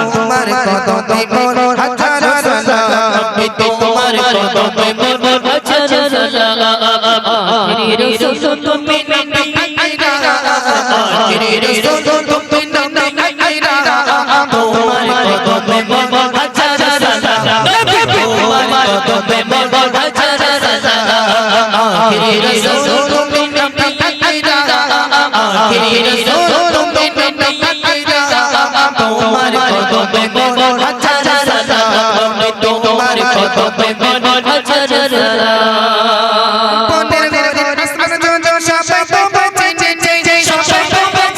তোমার কদমে মোর হাজার সালাম তোমার কদমে মোর হাজার সালাম আখিরি রাসূল তুমি নবীরা আখিরি রাসূল তুমি নবীরা তোমার কদমে মোর হাজার সালাম তোমার কদমে মোর হাজার সালাম আখিরি রাসূল তুমি নবীরা আখিরি রাসূল তুমি নবীরা তোমার কদমে মোর হাজার সালাম তোমার কদমে মোর হাজার সালাম পনের ঘরে আসমান জোন সবাই তোমায় চেয়ে সবাই তোমায়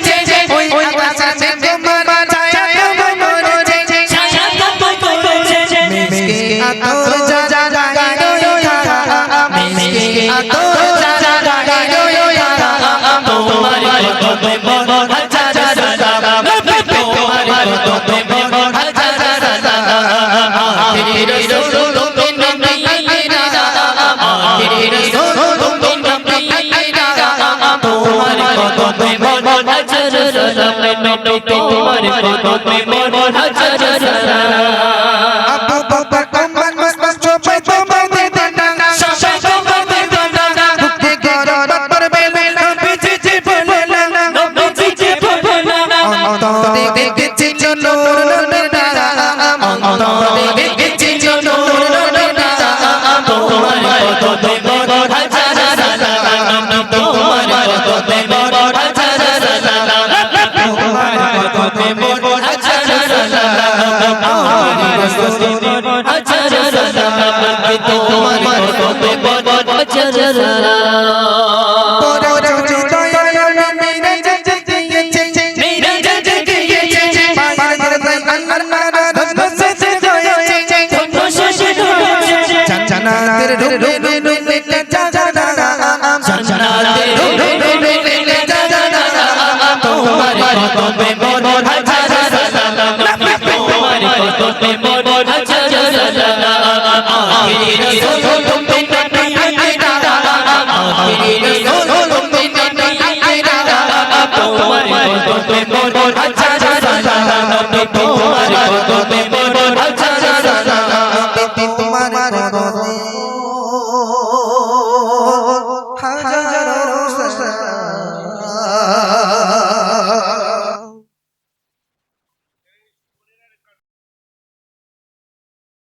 চেয়ে ওই আকাশে তোমার ছায়া তোমার চেয়ে ছায়া তোমার চেয়ে মিসকে আতর যা গায়ো মিসকে আতর যা গায়ো তোমার কদমে মোর হাজার সালাম তোমার কদমে মোর হাজার সালাম আখিরি রাসূল তুমি নবীরা আখিরি রাসূল তুমি নবীরা তোমার কদমে মোর হাজার সালাম নবী তোমার কদমে মোর হাজার সালাম আবু বকর ওমর ওসমান সবাই তোমায় দেনা সবাই তোমায় দেনা বুকে গরম করবে নবীজি বলে না নবীজি বলে না অন্তরে দেখেছি নূর না অন্তরে দেখেছি নূর না তোমার কদমে মোর হাজার সালাম তোমার কদমে মোর হাজার সালাম তোমার কদমে মোর হাজার সালাম আখিরি রাসূল মোর হাজার সালাম তোমার কদমে মোর হাজার সালাম পরে হৃদয় মেরে জগিয়েছে মেরে জগিয়েছে পাগল তাই আল্লাহর ধনসে জয়েছে ধনসে জয়েছে জান্নাতের রূপে রূপে জানা জান্নাতের রূপে রূপে জানা তোমার কদমে মোর হাজার সালাম তোমার কদমে মোর হাজার সালাম আখিরি রাসূল তুমি নবীরা আখিরি রাসূল তুমি নবীরা তোমার কদমে মোর হাজার সালাম তোমার